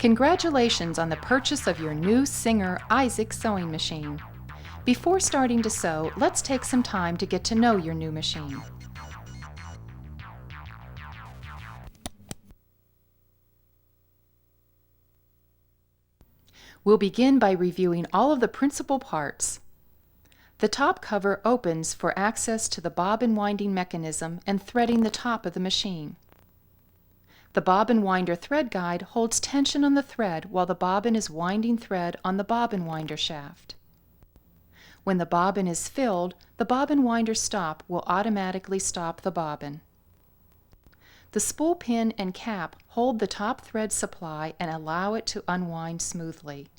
Congratulations on the purchase of your new Singer Izek sewing machine. Before starting to sew, let's take some time to get to know your new machine. We'll begin by reviewing all of the principal parts. The top cover opens for access to the bobbin winding mechanism and threading the top of the machine. The bobbin winder thread guide holds tension on the thread while the bobbin is winding thread on the bobbin winder shaft. When the bobbin is filled, the bobbin winder stop will automatically stop the bobbin. The spool pin and cap hold the top thread supply and allow it to unwind smoothly.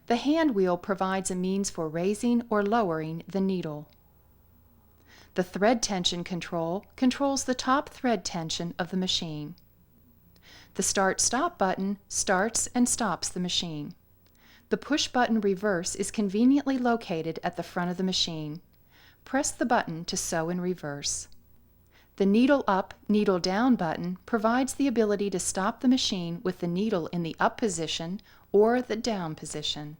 The hand wheel provides a means for raising or lowering the needle. The thread tension control controls the top thread tension of the machine. The Start-Stop button starts and stops the machine. The push button reverse is conveniently located at the front of the machine. Press the button to sew in reverse. The Needle Up, Needle Down button provides the ability to stop the machine with the needle in the up position or the down position.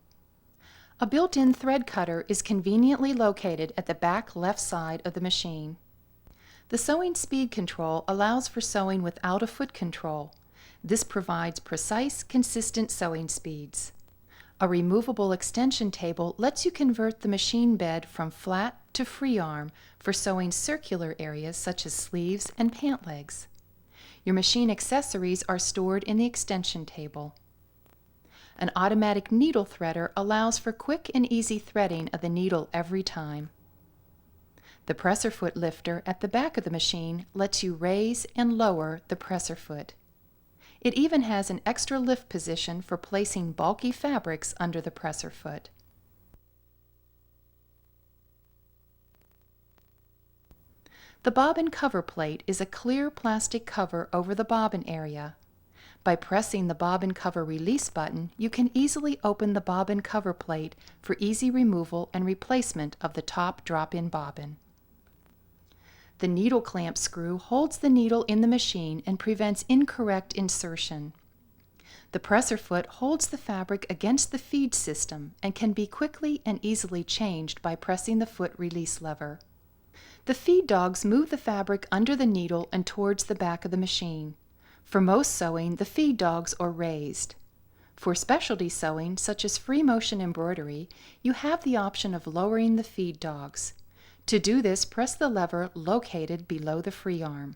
A built-in thread cutter is conveniently located at the back left side of the machine. The sewing speed control allows for sewing without a foot control. This provides precise, consistent sewing speeds. A removable extension table lets you convert the machine bed from flat to free arm for sewing circular areas such as sleeves and pant legs. Your machine accessories are stored in the extension table. An automatic needle threader allows for quick and easy threading of the needle every time. The presser foot lifter at the back of the machine lets you raise and lower the presser foot. It even has an extra lift position for placing bulky fabrics under the presser foot. The bobbin cover plate is a clear plastic cover over the bobbin area. By pressing the bobbin cover release button, you can easily open the bobbin cover plate for easy removal and replacement of the top drop-in bobbin. The needle clamp screw holds the needle in the machine and prevents incorrect insertion. The presser foot holds the fabric against the feed system and can be quickly and easily changed by pressing the foot release lever. The feed dogs move the fabric under the needle and towards the back of the machine. For most sewing, the feed dogs are raised. For specialty sewing, such as free motion embroidery, you have the option of lowering the feed dogs. To do this, press the lever located below the free arm.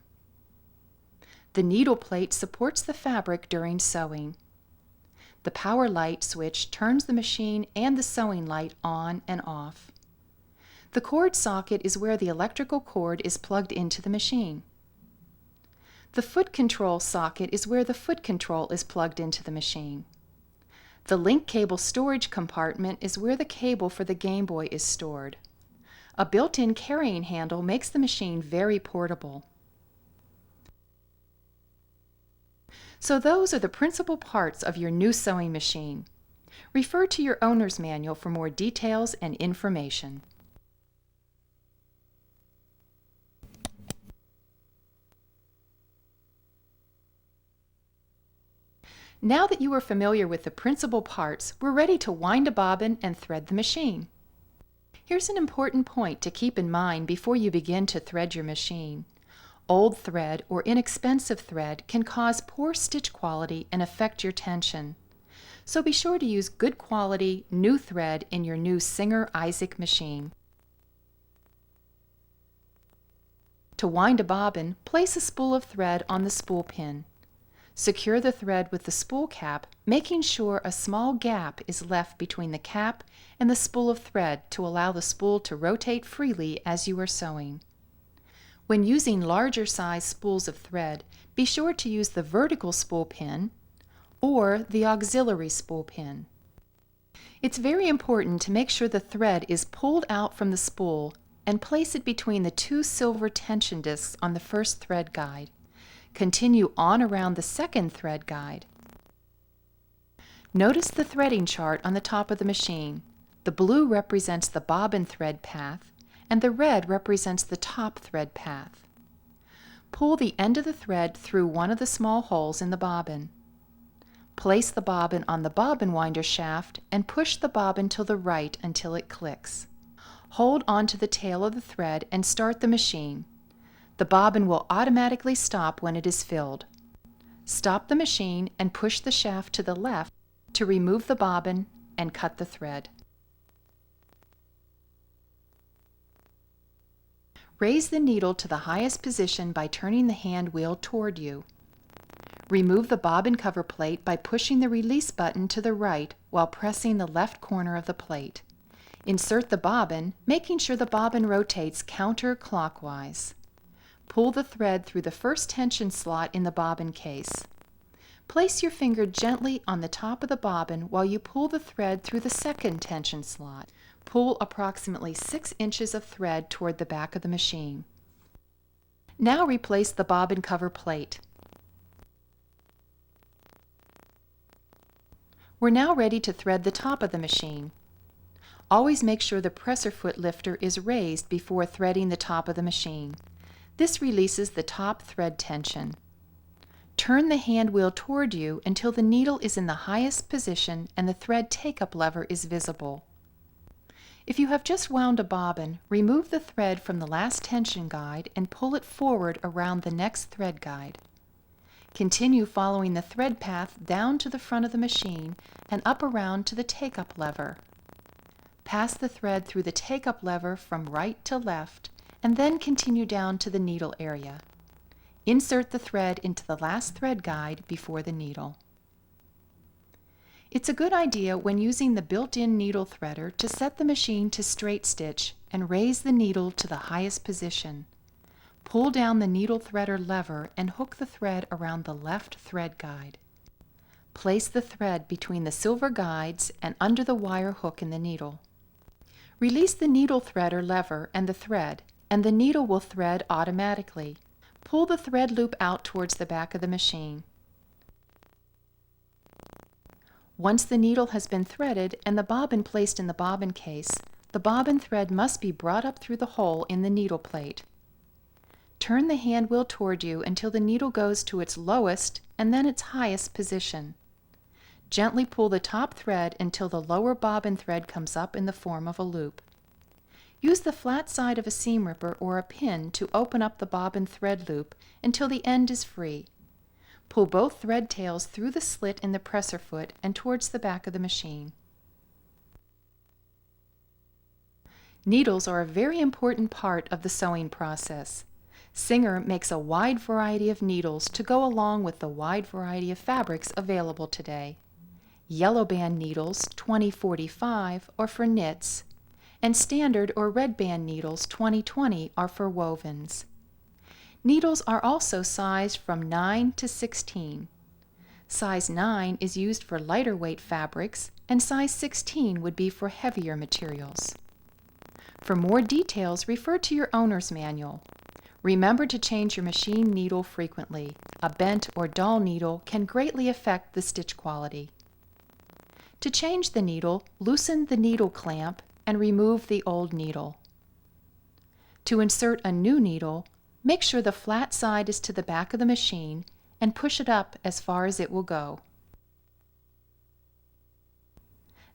The needle plate supports the fabric during sewing. The power light switch turns the machine and the sewing light on and off. The cord socket is where the electrical cord is plugged into the machine. The foot control socket is where the foot control is plugged into the machine. The link cable storage compartment is where the cable for the Game Boy is stored. A built-in carrying handle makes the machine very portable. So those are the principal parts of your new sewing machine. Refer to your owner's manual for more details and information. Now that you are familiar with the principal parts, we're ready to wind a bobbin and thread the machine. Here's an important point to keep in mind before you begin to thread your machine. Old thread or inexpensive thread can cause poor stitch quality and affect your tension. So be sure to use good quality, new thread in your new Singer Izek machine. To wind a bobbin, place a spool of thread on the spool pin. Secure the thread with the spool cap, making sure a small gap is left between the cap and the spool of thread to allow the spool to rotate freely as you are sewing. When using larger size spools of thread, be sure to use the vertical spool pin or the auxiliary spool pin. It's very important to make sure the thread is pulled out from the spool and place it between the two silver tension discs on the first thread guide. Continue on around the second thread guide. Notice the threading chart on the top of the machine. The blue represents the bobbin thread path, and the red represents the top thread path. Pull the end of the thread through one of the small holes in the bobbin. Place the bobbin on the bobbin winder shaft and push the bobbin to the right until it clicks. Hold onto the tail of the thread and start the machine. The bobbin will automatically stop when it is filled. Stop the machine and push the shaft to the left to remove the bobbin and cut the thread. Raise the needle to the highest position by turning the hand wheel toward you. Remove the bobbin cover plate by pushing the release button to the right while pressing the left corner of the plate. Insert the bobbin, making sure the bobbin rotates counterclockwise. Pull the thread through the first tension slot in the bobbin case. Place your finger gently on the top of the bobbin while you pull the thread through the second tension slot. Pull approximately 6 inches of thread toward the back of the machine. Now replace the bobbin cover plate. We're now ready to thread the top of the machine. Always make sure the presser foot lifter is raised before threading the top of the machine. This releases the top thread tension. Turn the hand wheel toward you until the needle is in the highest position and the thread take-up lever is visible. If you have just wound a bobbin, remove the thread from the last tension guide and pull it forward around the next thread guide. Continue following the thread path down to the front of the machine and up around to the take-up lever. Pass the thread through the take-up lever from right to left and then continue down to the needle area. Insert the thread into the last thread guide before the needle. It's a good idea when using the built-in needle threader to set the machine to straight stitch and raise the needle to the highest position. Pull down the needle threader lever and hook the thread around the left thread guide. Place the thread between the silver guides and under the wire hook in the needle. Release the needle threader lever and the thread, and the needle will thread automatically. Pull the thread loop out towards the back of the machine. Once the needle has been threaded and the bobbin placed in the bobbin case, the bobbin thread must be brought up through the hole in the needle plate. Turn the hand wheel toward you until the needle goes to its lowest and then its highest position. Gently pull the top thread until the lower bobbin thread comes up in the form of a loop. Use the flat side of a seam ripper or a pin to open up the bobbin thread loop until the end is free. Pull both thread tails through the slit in the presser foot and towards the back of the machine. Needles are a very important part of the sewing process. Singer makes a wide variety of needles to go along with the wide variety of fabrics available today. Yellow band needles 2045 are for knits, and standard or red band needles 2020 are for wovens. Needles are also sized from 9 to 16. Size 9 is used for lighter weight fabrics, and size 16 would be for heavier materials. For more details, refer to your owner's manual. Remember to change your machine needle frequently. A bent or dull needle can greatly affect the stitch quality. To change the needle, loosen the needle clamp and remove the old needle. To insert a new needle, make sure the flat side is to the back of the machine and push it up as far as it will go.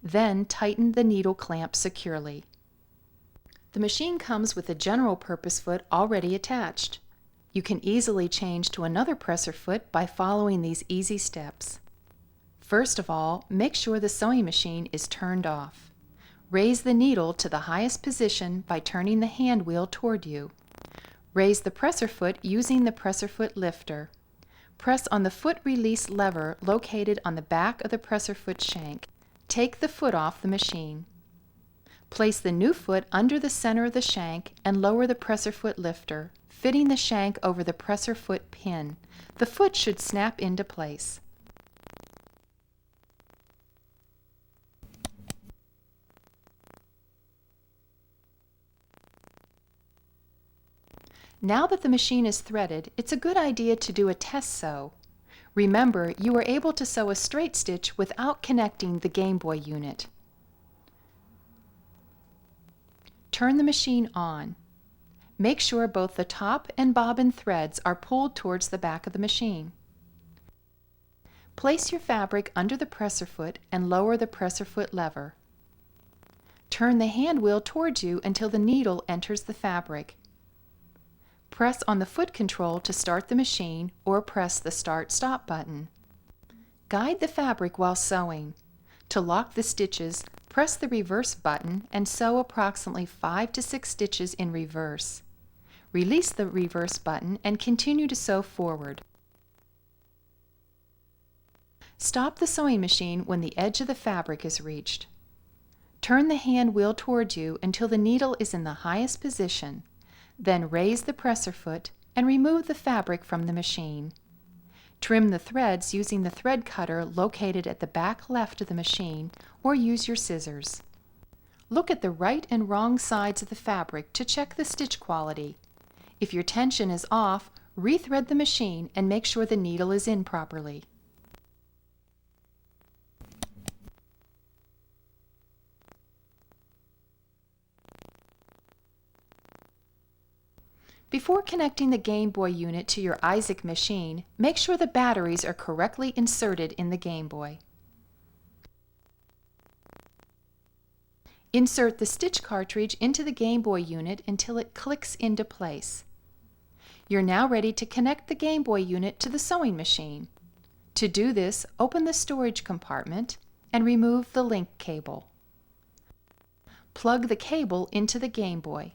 Then tighten the needle clamp securely. The machine comes with a general purpose foot already attached. You can easily change to another presser foot by following these easy steps. First of all, make sure the sewing machine is turned off. Raise the needle to the highest position by turning the hand wheel toward you. Raise the presser foot using the presser foot lifter. Press on the foot release lever located on the back of the presser foot shank. Take the foot off the machine. Place the new foot under the center of the shank and lower the presser foot lifter, fitting the shank over the presser foot pin. The foot should snap into place. Now that the machine is threaded, it's a good idea to do a test sew. Remember, you are able to sew a straight stitch without connecting the Game Boy unit. Turn the machine on. Make sure both the top and bobbin threads are pulled towards the back of the machine. Place your fabric under the presser foot and lower the presser foot lever. Turn the hand wheel towards you until the needle enters the fabric. Press on the foot control to start the machine or press the Start/Stop button. Guide the fabric while sewing. To lock the stitches, press the reverse button and sew approximately 5 to 6 stitches in reverse. Release the reverse button and continue to sew forward. Stop the sewing machine when the edge of the fabric is reached. Turn the hand wheel towards you until the needle is in the highest position. Then raise the presser foot and remove the fabric from the machine. Trim the threads using the thread cutter located at the back left of the machine, or use your scissors. Look at the right and wrong sides of the fabric to check the stitch quality. If your tension is off, rethread the machine and make sure the needle is in properly. Before connecting the Game Boy unit to your Izek machine, make sure the batteries are correctly inserted in the Game Boy. Insert the stitch cartridge into the Game Boy unit until it clicks into place. You're now ready to connect the Game Boy unit to the sewing machine. To do this, open the storage compartment and remove the link cable. Plug the cable into the Game Boy.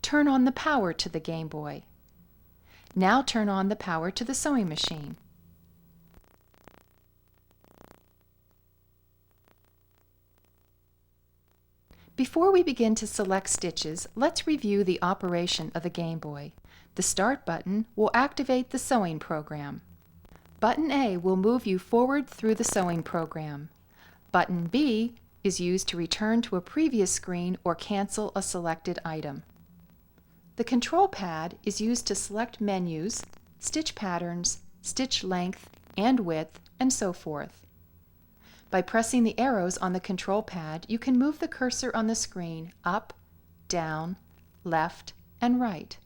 Turn on the power to the Game Boy. Now turn on the power to the sewing machine. Before we begin to select stitches, let's review the operation of the Game Boy. The Start button will activate the sewing program. Button A will move you forward through the sewing program. Button B is used to return to a previous screen or cancel a selected item. The control pad is used to select menus, stitch patterns, stitch length and width, and so forth. By pressing the arrows on the control pad, you can move the cursor on the screen up, down, left, and right.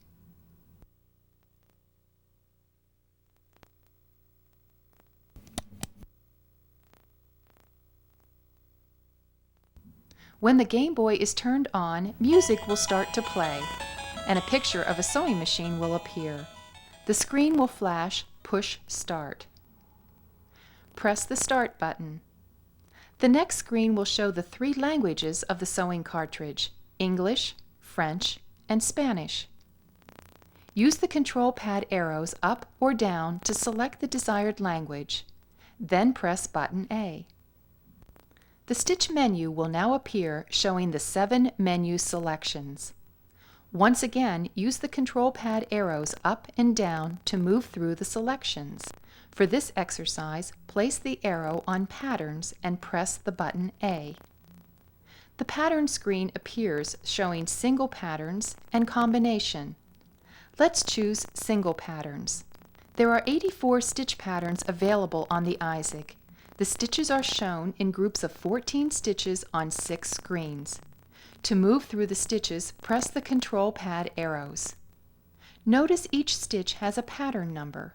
When the Game Boy is turned on, music will start to play, and a picture of a sewing machine will appear. The screen will flash Push Start. Press the Start button. The next screen will show the 3 languages of the sewing cartridge: English, French, and Spanish. Use the control pad arrows up or down to select the desired language. Then press button A. The stitch menu will now appear showing the 7 menu selections. Once again, use the control pad arrows up and down to move through the selections. For this exercise, place the arrow on Patterns and press the button A. The pattern screen appears showing single patterns and combination. Let's choose single patterns. There are 84 stitch patterns available on the Izek. The stitches are shown in groups of 14 stitches on 6 screens. To move through the stitches, press the control pad arrows. Notice each stitch has a pattern number.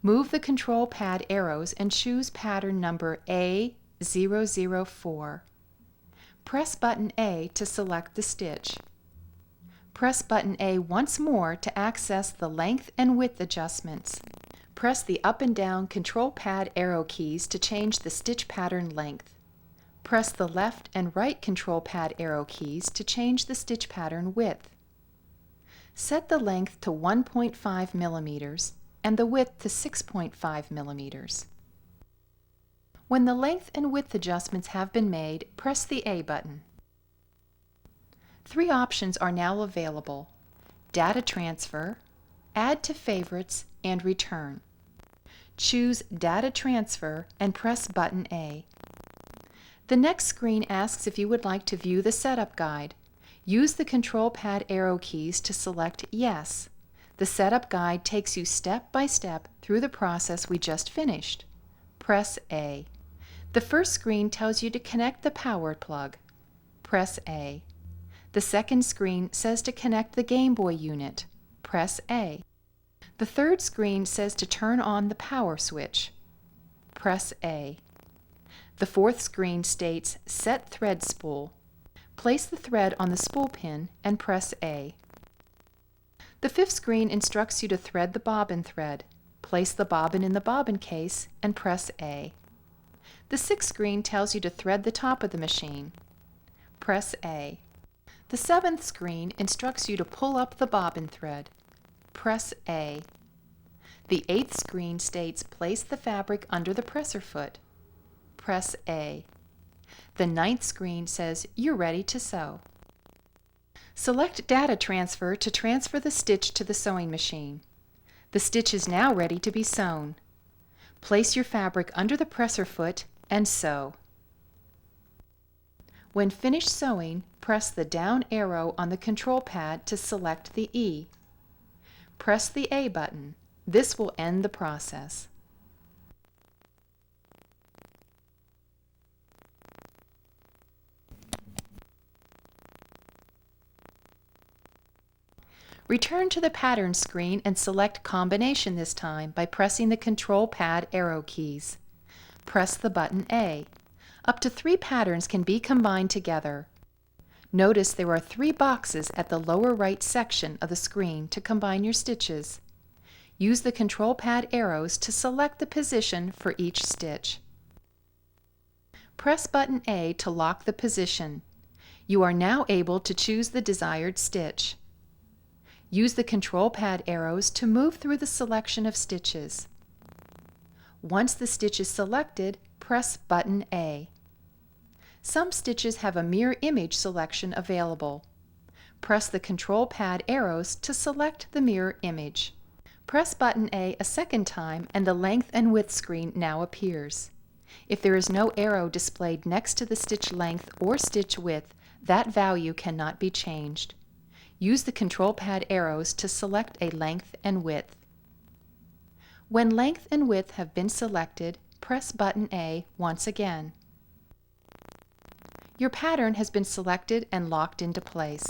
Move the control pad arrows and choose pattern number A004. Press button A to select the stitch. Press button A once more to access the length and width adjustments. Press the up and down control pad arrow keys to change the stitch pattern length. Press the left and right control pad arrow keys to change the stitch pattern width. Set the length to 1.5 millimeters and the width to 6.5 millimeters. When the length and width adjustments have been made, press the A button. 3 options are now available: Data Transfer, Add to Favorites, and Return. Choose Data Transfer and press button A. The next screen asks if you would like to view the setup guide. Use the control pad arrow keys to select Yes. The setup guide takes you step by step through the process we just finished. Press A. The first screen tells you to connect the power plug. Press A. The second screen says to connect the Game Boy unit. Press A. The third screen says to turn on the power switch. press A. The fourth screen states Set Thread Spool. Place the thread on the spool pin and press A. The fifth screen instructs you to thread the bobbin thread. Place the bobbin in the bobbin case and press A. The sixth screen tells you to thread the top of the machine. Press A. The seventh screen instructs you to pull up the bobbin thread. Press A. The eighth screen states place the fabric under the presser foot. Press A. The ninth screen says you're ready to sew. Select Data Transfer to transfer the stitch to the sewing machine. The stitch is now ready to be sewn. Place your fabric under the presser foot and sew. When finished sewing, press the down arrow on the control pad to select the E. Press the A button. This will end the process. Return to the pattern screen and select Combination this time by pressing the control pad arrow keys. Press the button A. Up to 3 patterns can be combined together. Notice there are 3 boxes at the lower right section of the screen to combine your stitches. Use the control pad arrows to select the position for each stitch. Press button A to lock the position. You are now able to choose the desired stitch. Use the control pad arrows to move through the selection of stitches. Once the stitch is selected, press button A. Some stitches have a mirror image selection available. Press the control pad arrows to select the mirror image. Press button A a second time and the length and width screen now appears. If there is no arrow displayed next to the stitch length or stitch width, that value cannot be changed. Use the control pad arrows to select a length and width. When length and width have been selected, press button A once again. Your pattern has been selected and locked into place.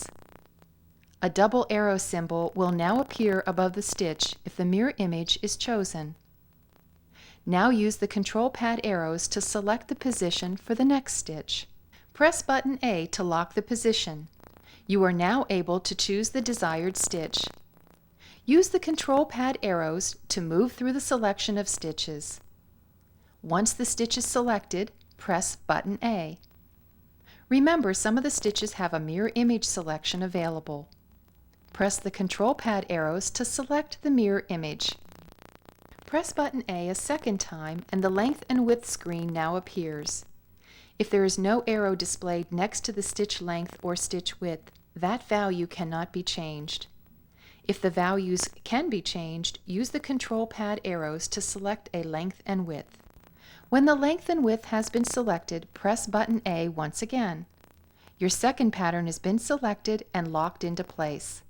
A double arrow symbol will now appear above the stitch if the mirror image is chosen. Now use the control pad arrows to select the position for the next stitch. Press button A to lock the position. You are now able to choose the desired stitch. Use the control pad arrows to move through the selection of stitches. Once the stitch is selected, press button A. Remember, some of the stitches have a mirror image selection available. Press the control pad arrows to select the mirror image. Press button A a second time and the length and width screen now appears. If there is no arrow displayed next to the stitch length or stitch width, that value cannot be changed. If the values can be changed, use the control pad arrows to select a length and width. When the length and width has been selected, press button A once again. Your second pattern has been selected and locked into place.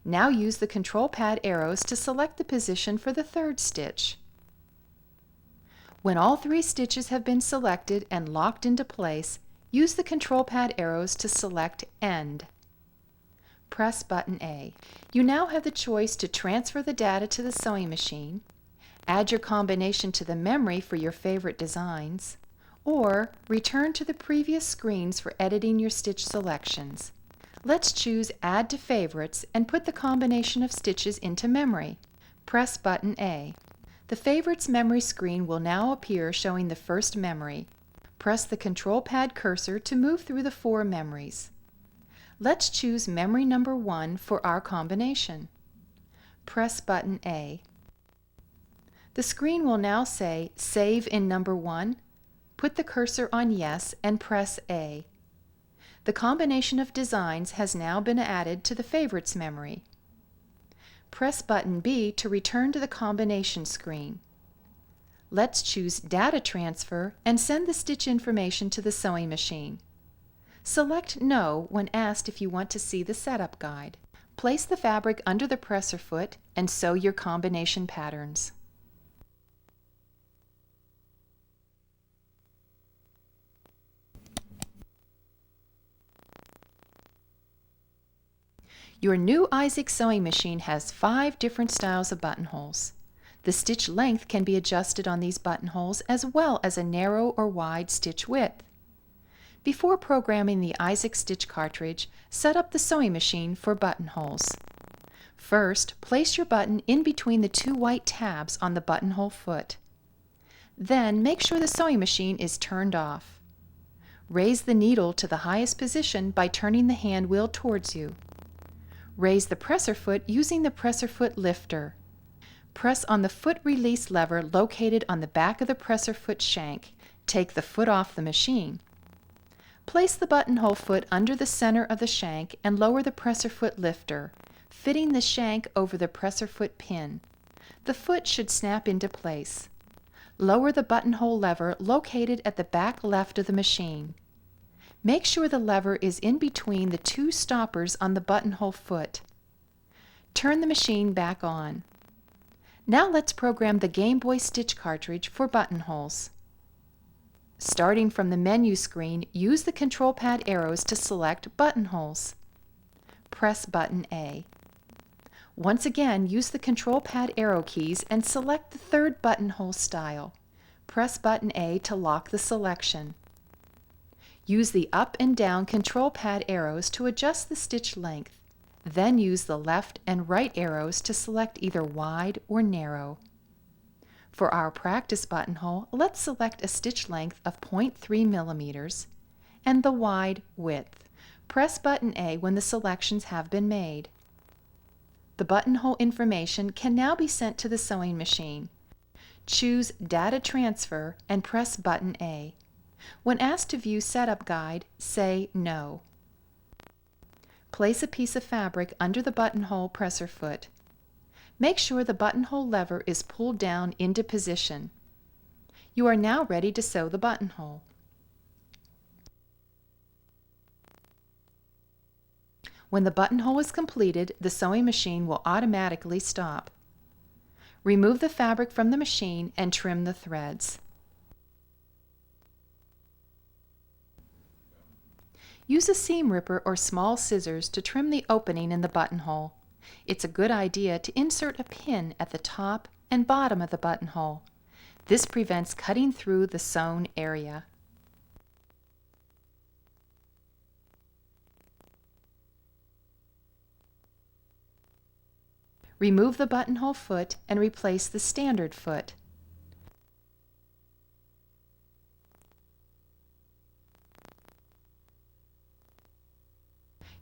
Now use the control pad arrows to select the position for the third stitch. When all 3 stitches have been selected and locked into place, use the control pad arrows to select End. Press button A. You now have the choice to transfer the data to the sewing machine, add your combination to the memory for your favorite designs, or return to the previous screens for editing your stitch selections. Let's choose Add to Favorites and put the combination of stitches into memory. Press button A. The Favorites memory screen will now appear showing the first memory. Press the control pad cursor to move through the 4 memories. Let's choose memory number 1 for our combination. Press button A. The screen will now say Save in number 1. Put the cursor on Yes and press A. The combination of designs has now been added to the Favorites memory. Press button B to return to the combination screen. Let's choose Data Transfer and send the stitch information to the sewing machine. Select No when asked if you want to see the setup guide. Place the fabric under the presser foot and sew your combination patterns. Your new Izek sewing machine has 5 different styles of buttonholes. The stitch length can be adjusted on these buttonholes as well as a narrow or wide stitch width. Before programming the Izek stitch cartridge, set up the sewing machine for buttonholes. First, place your button in between the two white tabs on the buttonhole foot. Then, make sure the sewing machine is turned off. Raise the needle to the highest position by turning the hand wheel towards you. Raise the presser foot using the presser foot lifter. Press on the foot release lever located on the back of the presser foot shank. Take the foot off the machine. Place the buttonhole foot under the center of the shank and lower the presser foot lifter, fitting the shank over the presser foot pin. The foot should snap into place. Lower the buttonhole lever located at the back left of the machine. Make sure the lever is in between the two stoppers on the buttonhole foot. Turn the machine back on. Now let's program the Game Boy stitch cartridge for buttonholes. Starting from the menu screen, use the control pad arrows to select buttonholes. Press button A. Once again, use the control pad arrow keys and select the third buttonhole style. Press button A to lock the selection. Use the up and down control pad arrows to adjust the stitch length. Then use the left and right arrows to select either wide or narrow. For our practice buttonhole, let's select a stitch length of 0.3 millimeters and the wide width. Press button A when the selections have been made. The buttonhole information can now be sent to the sewing machine. Choose Data Transfer and press button A. When asked to view Setup Guide, say No. Place a piece of fabric under the buttonhole presser foot. Make sure the buttonhole lever is pulled down into position. You are now ready to sew the buttonhole. When the buttonhole is completed, the sewing machine will automatically stop. Remove the fabric from the machine and trim the threads. Use a seam ripper or small scissors to trim the opening in the buttonhole. It's a good idea to insert a pin at the top and bottom of the buttonhole. This prevents cutting through the sewn area. Remove the buttonhole foot and replace the standard foot.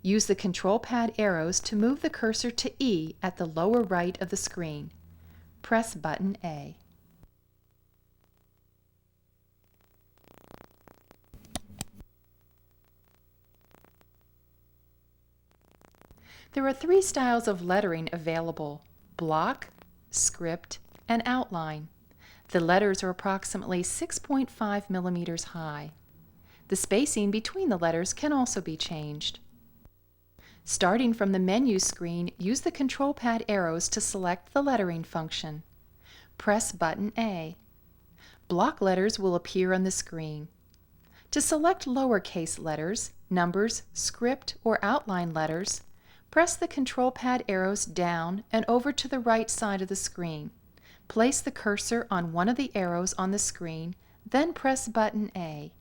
Use the control pad arrows to move the cursor to E at the lower right of the screen. Press button A. There are three styles of lettering available: block, script, and outline. The letters are approximately 6.5 millimeters high. The spacing between the letters can also be changed. Starting from the menu screen, use the control pad arrows to select the lettering function. Press button A. Block letters will appear on the screen. To select lowercase letters, numbers, script, or outline letters, press the control pad arrows down and over to the right side of the screen. Place the cursor on one of the arrows on the screen, then press button A.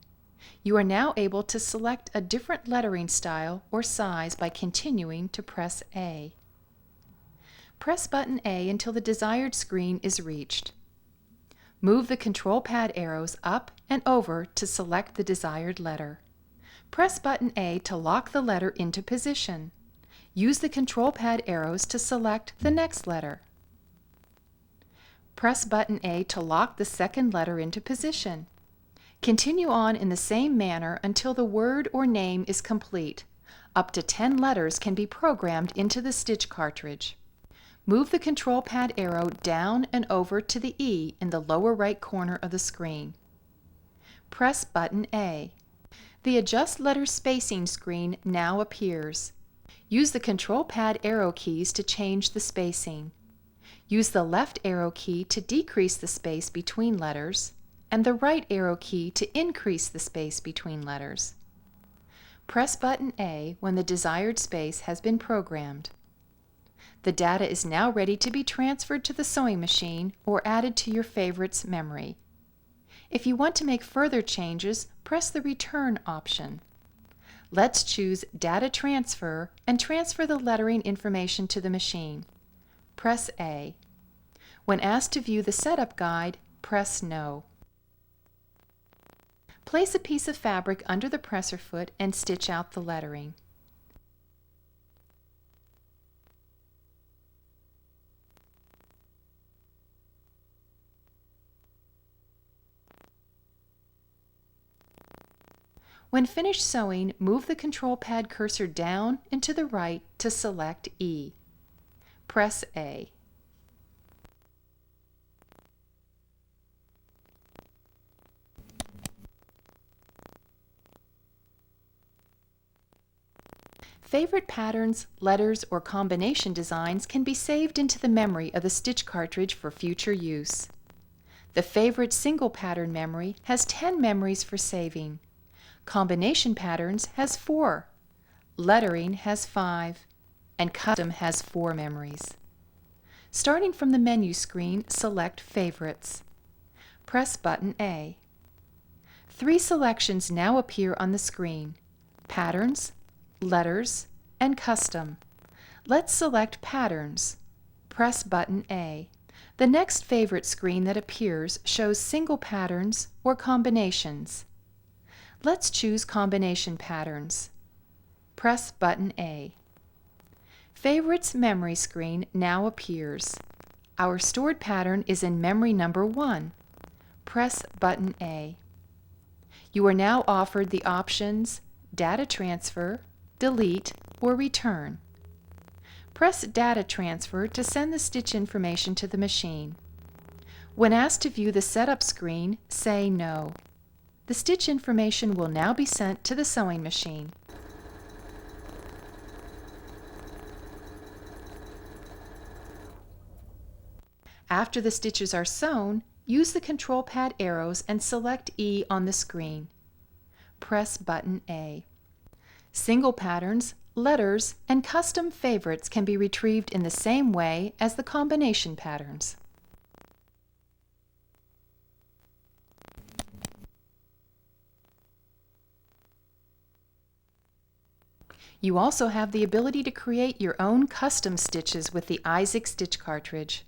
You are now able to select a different lettering style or size by continuing to press A. Press button A until the desired screen is reached. Move the control pad arrows up and over to select the desired letter. Press button A to lock the letter into position. Use the control pad arrows to select the next letter. Press button A to lock the second letter into position. Continue on in the same manner until the word or name is complete. Up to 10 letters can be programmed into the stitch cartridge. Move the control pad arrow down and over to the E in the lower right corner of the screen. Press button A. The Adjust Letter Spacing screen now appears. Use the control pad arrow keys to change the spacing. Use the left arrow key to decrease the space between letters, and the right arrow key to increase the space between letters. Press button A when the desired space has been programmed. The data is now ready to be transferred to the sewing machine or added to your favorites memory. If you want to make further changes, press the Return option. Let's choose Data Transfer and transfer the lettering information to the machine. Press A. When asked to view the setup guide, press No. Place a piece of fabric under the presser foot and stitch out the lettering. When finished sewing, move the control pad cursor down and to the right to select E. Press A. Favorite patterns, letters, or combination designs can be saved into the memory of the stitch cartridge for future use. The favorite single pattern memory has 10 memories for saving. Combination patterns has 4, lettering has 5, and custom has 4 memories. Starting from the menu screen, select Favorites. Press button A. 3 selections now appear on the screen: Patterns, Letters, and Custom. Let's select Patterns. Press button A. The next favorite screen that appears shows single patterns or combinations. Let's choose Combination Patterns. Press button A. Favorites memory screen now appears. Our stored pattern is in memory number 1. Press button A. You are now offered the options Data Transfer, Delete, or Return. Press Data Transfer to send the stitch information to the machine. When asked to view the setup screen, say No. The stitch information will now be sent to the sewing machine. After the stitches are sewn, use the control pad arrows and select E on the screen. Press button A. Single patterns, letters, and custom favorites can be retrieved in the same way as the combination patterns. You also have the ability to create your own custom stitches with the Izek stitch cartridge.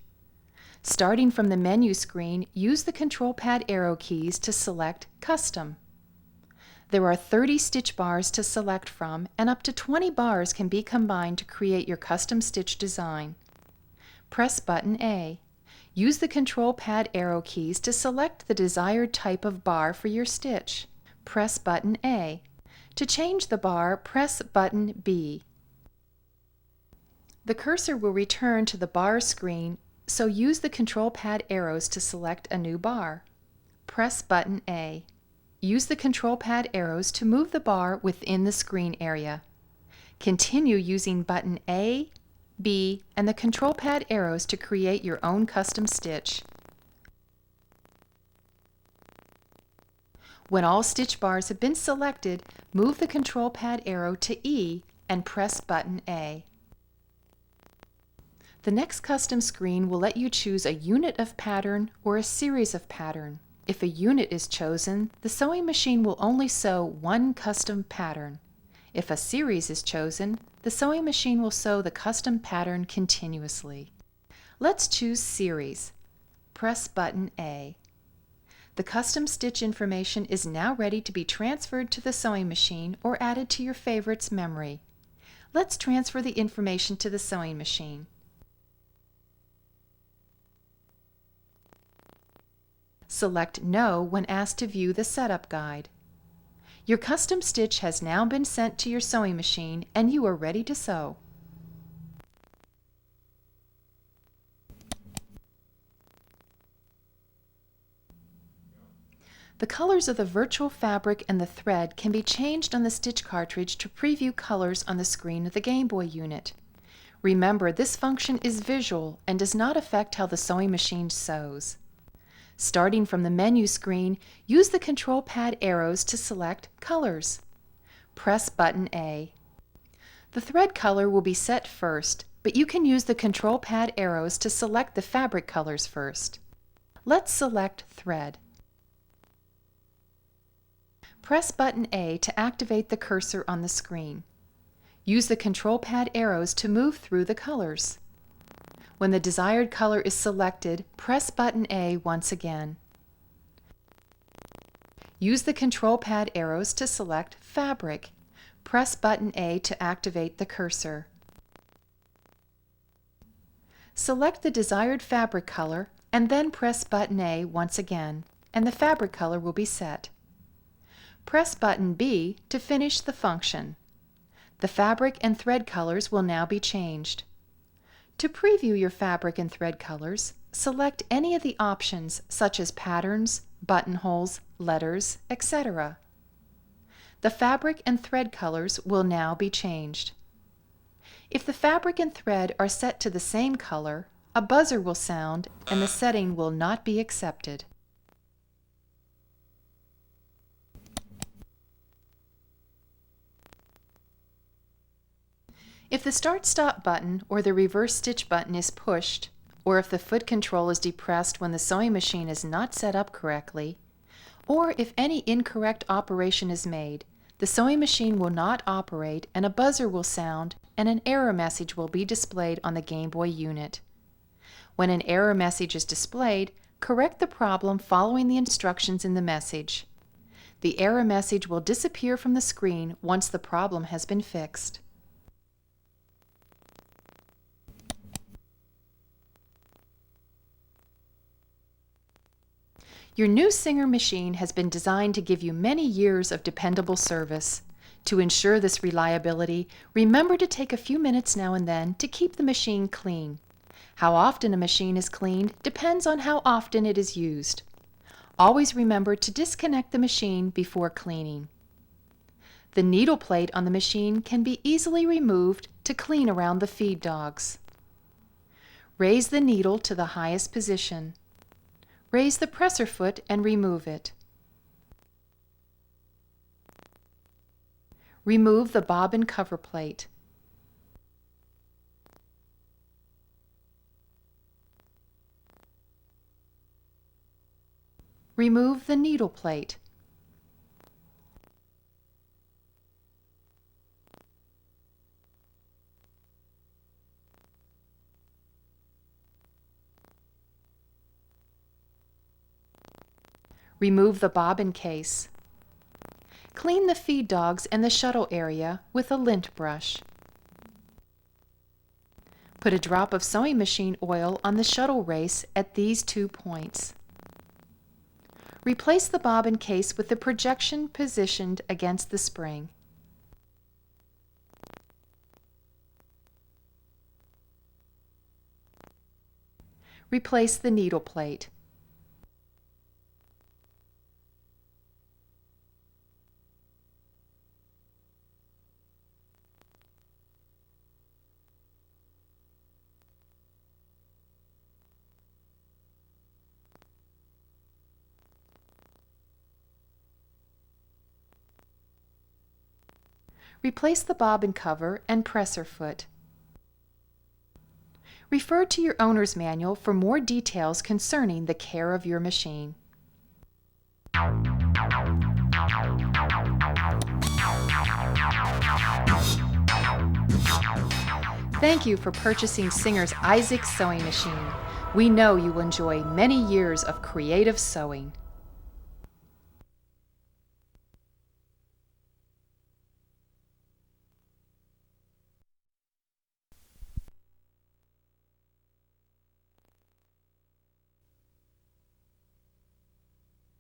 Starting from the menu screen, use the control pad arrow keys to select Custom. There are 30 stitch bars to select from, and up to 20 bars can be combined to create your custom stitch design. Press button A. Use the control pad arrow keys to select the desired type of bar for your stitch. Press button A. To change the bar, press button B. The cursor will return to the bar screen, so use the control pad arrows to select a new bar. Press button A. Use the control pad arrows to move the bar within the screen area. Continue using button A, B, and the control pad arrows to create your own custom stitch. When all stitch bars have been selected, move the control pad arrow to E and press button A. The next custom screen will let you choose a unit of pattern or a series of pattern. If a unit is chosen, the sewing machine will only sew one custom pattern. If a series is chosen, the sewing machine will sew the custom pattern continuously. Let's choose Series. Press button A. The custom stitch information is now ready to be transferred to the sewing machine or added to your favorites memory. Let's transfer the information to the sewing machine. Select No when asked to view the setup guide. Your custom stitch has now been sent to your sewing machine and you are ready to sew. The colors of the virtual fabric and the thread can be changed on the stitch cartridge to preview colors on the screen of the Game Boy unit. Remember, this function is visual and does not affect how the sewing machine sews. Starting from the menu screen, use the control pad arrows to select Colors. Press button A. The thread color will be set first, but you can use the control pad arrows to select the fabric colors first. Let's select Thread. Press button A to activate the cursor on the screen. Use the control pad arrows to move through the colors. When the desired color is selected, press button A once again. Use the control pad arrows to select Fabric. Press button A to activate the cursor. Select the desired fabric color and then press button A once again, and the fabric color will be set. Press button B to finish the function. The fabric and thread colors will now be changed. To preview your fabric and thread colors, select any of the options such as patterns, buttonholes, letters, etc. The fabric and thread colors will now be changed. If the fabric and thread are set to the same color, a buzzer will sound and the setting will not be accepted. If the Start-Stop button or the Reverse Stitch button is pushed, or if the foot control is depressed when the sewing machine is not set up correctly, or if any incorrect operation is made, the sewing machine will not operate and a buzzer will sound and an error message will be displayed on the Game Boy unit. When an error message is displayed, correct the problem following the instructions in the message. The error message will disappear from the screen once the problem has been fixed. Your new Singer machine has been designed to give you many years of dependable service. To ensure this reliability, remember to take a few minutes now and then to keep the machine clean. How often a machine is cleaned depends on how often it is used. Always remember to disconnect the machine before cleaning. The needle plate on the machine can be easily removed to clean around the feed dogs. Raise the needle to the highest position. Raise the presser foot and remove it. Remove the bobbin cover plate. Remove the needle plate. Remove the bobbin case. Clean the feed dogs and the shuttle area with a lint brush. Put a drop of sewing machine oil on the shuttle race at these 2 points. Replace the bobbin case with the projection positioned against the spring. Replace the needle plate. Replace the bobbin cover and presser foot. Refer to your owner's manual for more details concerning the care of your machine. Thank you for purchasing Singer's Izek sewing machine. We know you will enjoy many years of creative sewing.